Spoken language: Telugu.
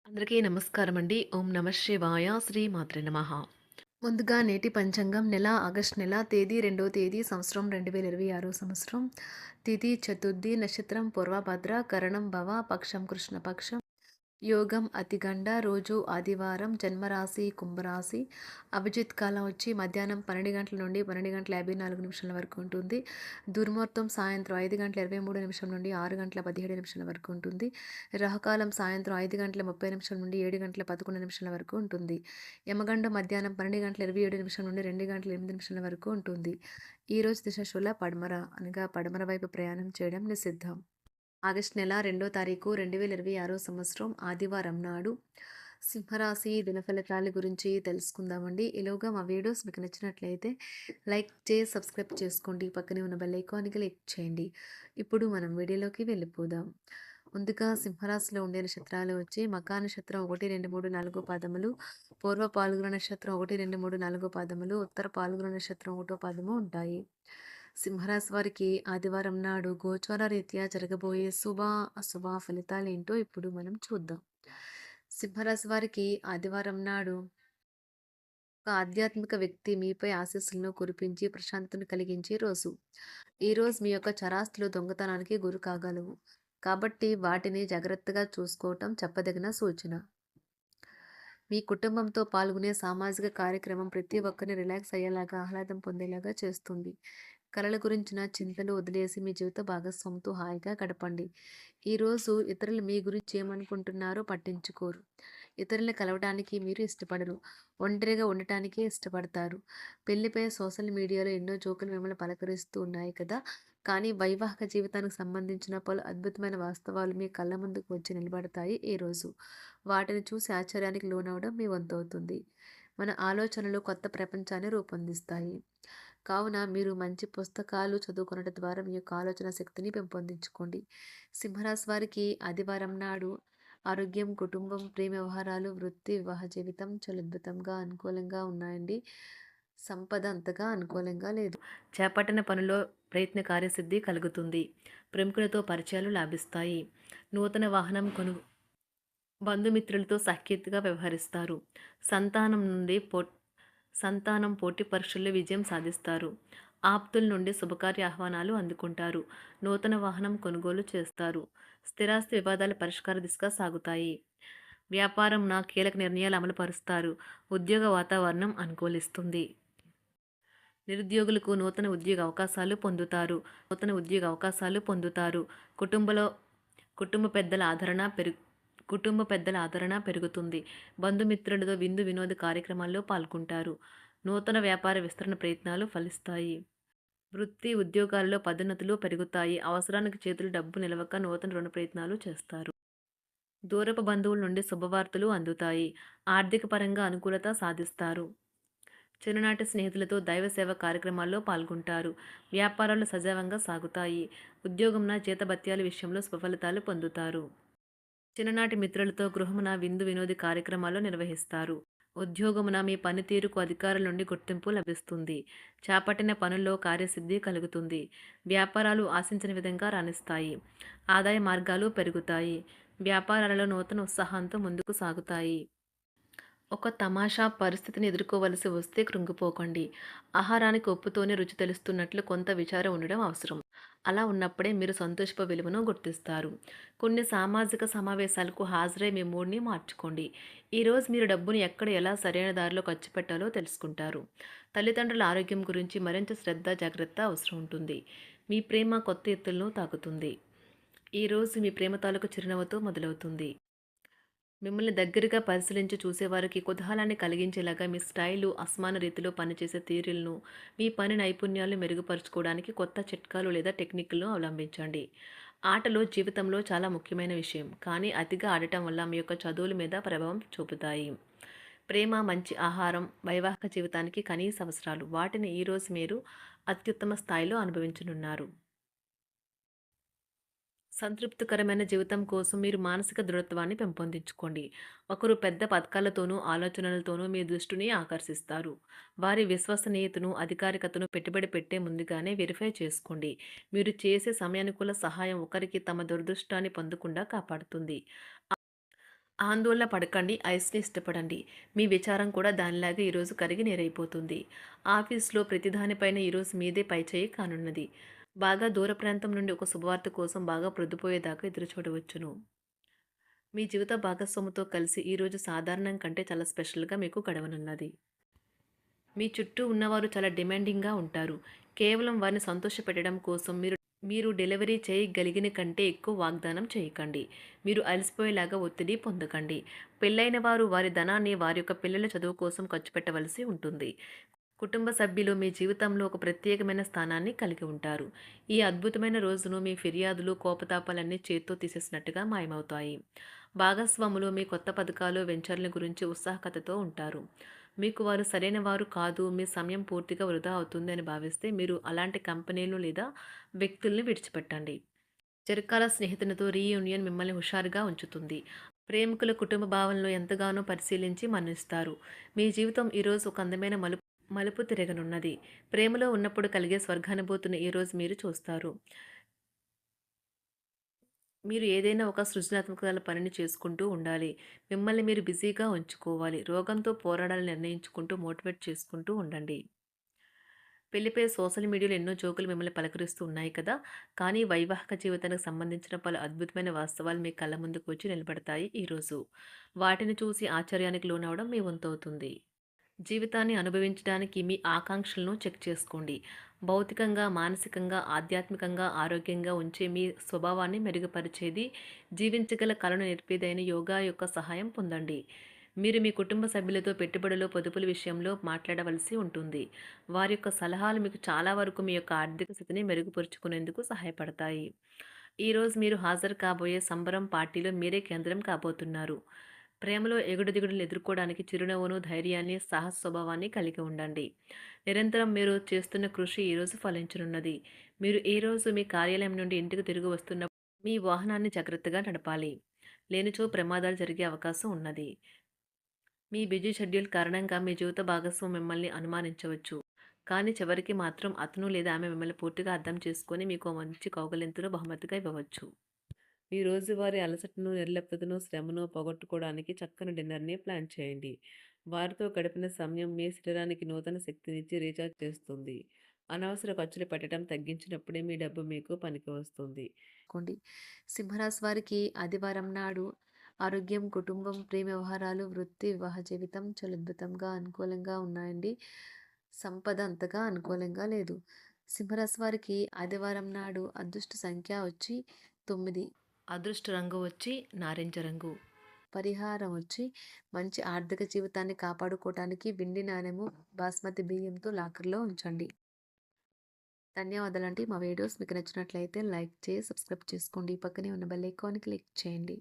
అందరికీ నమస్కారం అండి. ఓం నమ శివాయ. శ్రీ మాత్రే నమః. ముందుగా నేటి పంచాంగం నెల ఆగస్టు నెల తేదీ 2వ తేదీ సంవత్సరం 2026 సంవత్సరం. తిథి చతుర్థి, నక్షత్రం పూర్వభద్ర, కరణం భవ, పక్షం కృష్ణపక్షం, యోగం అతిగండ, రోజు ఆదివారం, జన్మరాశి కుంభరాశి, అభిజిత్ కాలం వచ్చి మధ్యాహ్నం 12 గంటల నుండి 12 గంటల 54 నిమిషాల వరకు ఉంటుంది. దుర్ముహూర్తం సాయంత్రం 5 గంటల 23 నిమిషం నుండి 6 గంటల 17 నిమిషాల వరకు ఉంటుంది. రాహుకాలం సాయంత్రం 5 గంటల 30 నిమిషాల నుండి 7 గంటల 11 నిమిషాల వరకు ఉంటుంది. యమగండం మధ్యాహ్నం 12 గంటల 27 నిమిషాల నుండి 2 గంటల 8 నిమిషాల వరకు ఉంటుంది. ఈరోజు దిశశూల పడమర అనగా పడమర వైపు ప్రయాణం చేయడం నిషిద్ధం. ఆగస్టు నెల 2వ తారీఖు 2026 సంవత్సరం ఆదివారం నాడు సింహరాశి దినఫలితాల గురించి తెలుసుకుందామండి. ఈలోగా మా వీడియోస్ మీకు నచ్చినట్లయితే లైక్ చేసి సబ్స్క్రైబ్ చేసుకోండి. పక్కనే ఉన్న బెల్ ఐకాన్కి క్లిక్ చేయండి. ఇప్పుడు మనం వీడియోలోకి వెళ్ళిపోదాం. ముందుగా సింహరాశిలో ఉండే నక్షత్రాలు వచ్చి మకా నక్షత్రం 1, 2, 3, 4 పాదములు, పూర్వ పాల్గొన నక్షత్రం 1, 2, 3, 4 పాదములు, ఉత్తర పాల్గొన నక్షత్రం 1వ పాదము ఉంటాయి. సింహరాశి వారికి ఆదివారం నాడు గోచార రీత్యా జరగబోయే శుభ అశుభ ఫలితాలు ఏంటో ఇప్పుడు మనం చూద్దాం. సింహరాశి వారికి ఆదివారం నాడు ఒక ఆధ్యాత్మిక వ్యక్తి మీపై ఆశీస్సులను కురిపించి ప్రశాంతతను కలిగించే రోజు. ఈ రోజు మీ యొక్క చరాస్తులు దొంగతనానికి గురి కాగలవు, కాబట్టి వాటిని జాగ్రత్తగా చూసుకోవటం చెప్పదగిన సూచన. మీ కుటుంబంతో పాల్గొనే సామాజిక కార్యక్రమం ప్రతి ఒక్కరిని రిలాక్స్ అయ్యేలాగా, ఆహ్లాదం పొందేలాగా చేస్తుంది. కలల గురించిన చింతలు వదిలేసి మీ జీవిత భాగస్వామితో హాయిగా గడపండి. ఈరోజు ఇతరులు మీ గురించి ఏమనుకుంటున్నారో పట్టించుకోరు. ఇతరులను కలవడానికి మీరు ఇష్టపడరు. ఒంటరిగా ఉండటానికే ఇష్టపడతారు. పెళ్లిపై సోషల్ మీడియాలో ఎన్నో జోకులు మిమ్మల్ని పలకరిస్తూ ఉన్నాయి కదా! కానీ వైవాహిక జీవితానికి సంబంధించిన పలు అద్భుతమైన వాస్తవాలు మీ కళ్ళ ముందుకు వచ్చి నిలబడతాయి ఈరోజు. వాటిని చూసి ఆశ్చర్యానికి లోనవడం మీ వంతవుతుంది. మన ఆలోచనలు కొత్త ప్రపంచాన్ని రూపొందిస్తాయి. కావున మీరు మంచి పుస్తకాలు చదువుకొనడం ద్వారా మీ యొక్క ఆలోచన శక్తిని పెంపొందించుకోండి. సింహరాశి వారికి ఆదివారం నాడు ఆరోగ్యం, కుటుంబం, ప్రేమ వ్యవహారాలు, వృత్తి, వివాహ జీవితం చాలా అద్భుతంగా అనుకూలంగా ఉన్నాయండి. సంపద అంతగా అనుకూలంగా లేదు. చేపట్టిన పనిలో ప్రయత్న కార్యసిద్ధి కలుగుతుంది. ప్రముఖులతో పరిచయాలు లాభిస్తాయి. నూతన వాహనం బంధుమిత్రులతో సఖ్యతగా వ్యవహరిస్తారు. సంతానం నుండి సంతానం పోటీ పరీక్షల్లో విజయం సాధిస్తారు. ఆప్తుల నుండి శుభకార్య ఆహ్వానాలు అందుకుంటారు. నూతన వాహనం కొనుగోలు చేస్తారు. స్థిరాస్తి వివాదాల పరిష్కార దిశగా సాగుతాయి. వ్యాపారం కీలక నిర్ణయాలు అమలు పరుస్తారు. ఉద్యోగ వాతావరణం అనుకూలిస్తుంది. నిరుద్యోగులకు నూతన ఉద్యోగ అవకాశాలు పొందుతారు. కుటుంబంలో కుటుంబ పెద్దల ఆదరణ పెరుగుతుంది. బంధుమిత్రులతో విందు వినోద కార్యక్రమాల్లో పాల్గొంటారు. నూతన వ్యాపార విస్తరణ ప్రయత్నాలు ఫలిస్తాయి. వృత్తి ఉద్యోగాల్లో పదోన్నతులు పెరుగుతాయి. అవసరానికి చేతులు డబ్బు నిలవక నూతన రుణ ప్రయత్నాలు చేస్తారు. దూరపు బంధువుల నుండి శుభవార్తలు అందుతాయి. ఆర్థిక పరంగా అనుకూలత సాధిస్తారు. చిన్ననాటి స్నేహితులతో దైవ సేవ కార్యక్రమాల్లో పాల్గొంటారు. వ్యాపారాలు సజావంగా సాగుతాయి. ఉద్యోగంన జీతభత్యాల విషయంలో స్వఫలితాలు పొందుతారు. చిన్ననాటి మిత్రులతో గృహమున విందు వినోది కార్యక్రమాలు నిర్వహిస్తారు. ఉద్యోగమున మీ పనితీరుకు అధికారుల నుండి గుర్తింపు లభిస్తుంది. చేపట్టిన పనుల్లో కార్యసిద్ధి కలుగుతుంది. వ్యాపారాలు ఆశించిన విధంగా రాణిస్తాయి. ఆదాయ మార్గాలు పెరుగుతాయి. వ్యాపారాలలో నూతన ఉత్సాహంతో ముందుకు సాగుతాయి. ఒక తమాషా పరిస్థితిని ఎదుర్కోవలసి వస్తే కృంగిపోకండి. ఆహారానికి ఉప్పుతోనే రుచి తెలుస్తున్నట్లు కొంత విచారం ఉండడం అవసరం. అలా ఉన్నప్పుడే మీరు సంతోషపు విలువను గుర్తిస్తారు. కొన్ని సామాజిక సమావేశాలకు హాజరై మీ మూడ్ని మార్చుకోండి. ఈరోజు మీరు డబ్బును ఎక్కడ ఎలా సరైన దారిలో ఖర్చు పెట్టాలో తెలుసుకుంటారు. తల్లిదండ్రుల ఆరోగ్యం గురించి మరింత శ్రద్ధ జాగ్రత్త అవసరం ఉంటుంది. మీ ప్రేమ కొత్త ఎత్తులను తాకుతుంది. ఈరోజు మీ ప్రేమ తాలూకు చిరునవ్వుతో మొదలవుతుంది. మిమ్మల్ని దగ్గరగా పరిశీలించి చూసేవారికి కుతూహలాన్ని కలిగించేలాగా మీ స్టైలు, అసమాన రీతిలో పనిచేసే తీరులను, మీ పని నైపుణ్యాలను మెరుగుపరుచుకోవడానికి కొత్త చిట్కాలు లేదా టెక్నిక్లను అవలంబించండి. ఆటలు జీవితంలో చాలా ముఖ్యమైన విషయం, కానీ అతిగా ఆడటం వల్ల మీ యొక్క చదువుల మీద ప్రభావం చూపుతాయి. ప్రేమ, మంచి ఆహారం, వైవాహిక జీవితానికి కనీస అవసరాలు. వాటిని ఈరోజు మీరు అత్యుత్తమ స్థాయిలో అనుభవించనున్నారు. సంతృప్తికరమైన జీవితం కోసం మీరు మానసిక దృఢత్వాన్ని పెంపొందించుకోండి. ఒకరు పెద్ద పథకాలతోనూ, ఆలోచనలతోనూ మీ దృష్టిని ఆకర్షిస్తారు. వారి విశ్వసనీయతను, అధికారికతను పెట్టుబడి పెట్టే ముందుగానే వెరిఫై చేసుకోండి. మీరు చేసే సమయానుకూల సహాయం ఒకరికి తమ దురదృష్టాన్ని పొందకుండా కాపాడుతుంది. ఆందోళన పడకండి, ఐస్‌ని ఇష్టపడండి. మీ విచారం కూడా దానిలాగే ఈరోజు కరిగి నీరైపోతుంది. ఆఫీస్‌లో ప్రతి దానిపైన ఈరోజు మీదే పైచేయి కానున్నది. బాగా దూర ప్రాంతం నుండి ఒక శుభవార్త కోసం బాగా ప్రొద్దుపోయేదాకా ఎదురు చూడవచ్చును. మీ జీవిత భాగస్వామితో కలిసి ఈరోజు సాధారణం కంటే చాలా స్పెషల్‌గా మీకు గడవనున్నది. మీ చుట్టూ ఉన్నవారు చాలా డిమాండింగ్‌గా ఉంటారు. కేవలం వారిని సంతోషపెట్టడం కోసం మీరు డెలివరీ చేయగలిగిన కంటే ఎక్కువ వాగ్దానం చేయకండి. మీరు అలసిపోయేలాగా ఒత్తిడి పొందకండి. పెళ్లైన వారు వారి ధనాన్ని వారి యొక్క పిల్లల చదువు కోసం ఖర్చు పెట్టవలసి ఉంటుంది. కుటుంబ సభ్యులు మీ జీవితంలో ఒక ప్రత్యేకమైన స్థానాన్ని కలిగి ఉంటారు. ఈ అద్భుతమైన రోజును మీ ఫిర్యాదులు, కోపతాపాలన్నీ చేత్తో తీసేసినట్టుగా మాయమవుతాయి. భాగస్వాములు మీ కొత్త పథకాలు, వెంచర్ల గురించి ఉత్సాహకతతో ఉంటారు. మీకు వారు సరైన వారు కాదు, మీ సమయం పూర్తిగా వృధా అవుతుంది అని భావిస్తే మీరు అలాంటి కంపెనీలు లేదా వ్యక్తుల్ని విడిచిపెట్టండి. చిరకాల స్నేహితునితో రీయూనియన్ మిమ్మల్ని హుషారుగా ఉంచుతుంది. ప్రేమికుల కుటుంబ భావనలు ఎంతగానో పరిశీలించి మన్నిస్తారు. మీ జీవితం ఈరోజు ఒక అందమైన మలుపు తిరగనున్నది. ప్రేమలో ఉన్నప్పుడు కలిగే స్వర్గానుభూతిని ఈరోజు మీరు చూస్తారు. మీరు ఏదైనా ఒక సృజనాత్మకతల పనిని చేసుకుంటూ ఉండాలి. మిమ్మల్ని మీరు బిజీగా ఉంచుకోవాలి. రోగంతో పోరాడాలని నిర్ణయించుకుంటూ మోటివేట్ చేసుకుంటూ ఉండండి. పెళ్లిపై సోషల్ మీడియాలో ఎన్నో జోకులు మిమ్మల్ని పలకరిస్తూ ఉన్నాయి కదా! కానీ వైవాహిక జీవితానికి సంబంధించిన పలు అద్భుతమైన వాస్తవాలు మీ కళ్ళ ముందుకు వచ్చి నిలబడతాయి ఈరోజు. వాటిని చూసి ఆశ్చర్యానికి లోనవ్వడం మీ వంతవుతుంది. జీవితాన్ని అనుభవించడానికి మీ ఆకాంక్షలను చెక్ చేసుకోండి. భౌతికంగా, మానసికంగా, ఆధ్యాత్మికంగా ఆరోగ్యంగా ఉంచే మీ స్వభావాన్ని మెరుగుపరిచేది, జీవించగల కళను నేర్పేదైన యోగా యొక్క సహాయం పొందండి. మీరు మీ కుటుంబ సభ్యులతో పెట్టుబడులు, పొదుపుల విషయంలో మాట్లాడవలసి ఉంటుంది. వారి యొక్క సలహాలు మీకు చాలా వరకు మీ యొక్క ఆర్థిక స్థితిని మెరుగుపరుచుకునేందుకు సహాయపడతాయి. ఈరోజు మీరు హాజరు కాబోయే సంబరం పార్టీలో మీరే కేంద్రం కాబోతున్నారు. ప్రేమలో ఎగుడు దిగుడులు ఎదుర్కోవడానికి చిరునవ్వును, ధైర్యాన్ని, సాహస స్వభావాన్ని కలిగి ఉండండి. నిరంతరం మీరు చేస్తున్న కృషి ఈరోజు ఫలించనున్నది. మీరు ఈ రోజు మీ కార్యాలయం నుండి ఇంటికి తిరిగి వస్తున్నప్పుడు మీ వాహనాన్ని జాగ్రత్తగా నడపాలి. లేనిచో ప్రమాదాలు జరిగే అవకాశం ఉన్నది. మీ బిజీ షెడ్యూల్ కారణంగా మీ జీవిత భాగస్వామి మిమ్మల్ని అనుమానించవచ్చు. కానీ చివరికి మాత్రం అతను లేదా ఆమె మిమ్మల్ని పూర్తిగా అర్థం చేసుకొని మీకు ఓ మంచి కౌగిలింతను బహుమతిగా ఇవ్వవచ్చు. మీ రోజువారీ అలసటను, నిర్లిప్తతను, శ్రమను పోగొట్టుకోవడానికి చక్కని డిన్నర్‌ని ప్లాన్ చేయండి. వారితో గడిపిన సమయం మీ శరీరానికి నూతన శక్తినిచ్చి రీచార్జ్ చేస్తుంది. అనవసర ఖర్చులు పెట్టడం తగ్గించినప్పుడే మీ డబ్బు మీకు పనికి వస్తుంది. కొండి సింహరాశి వారికి ఆదివారం నాడు ఆరోగ్యం, కుటుంబం, ప్రేమ వ్యవహారాలు, వృత్తి, వివాహ జీవితం చాలా అద్భుతంగా అనుకూలంగా ఉన్నాయండి. సంపద అంతగా అనుకూలంగా లేదు. సింహరాశి వారికి ఆదివారం నాడు అదృష్ట సంఖ్య వచ్చి 9. అదృష్ట రంగు వచ్చి నారింజ రంగు. పరిహారం వచ్చి మంచి ఆర్థిక జీవితాన్ని కాపాడుకోవటానికి వెండి నాణెము, బాస్మతి బియ్యంతో లాకర్‌లో ఉంచండి. ధన్యవాదాలండి. మా వీడియోస్ మీకు నచ్చినట్లయితే లైక్ చేసి, సబ్స్క్రైబ్ చేసుకోండి. పక్కనే ఉన్న బెల్ ఐకాన్ క్లిక్ చేయండి.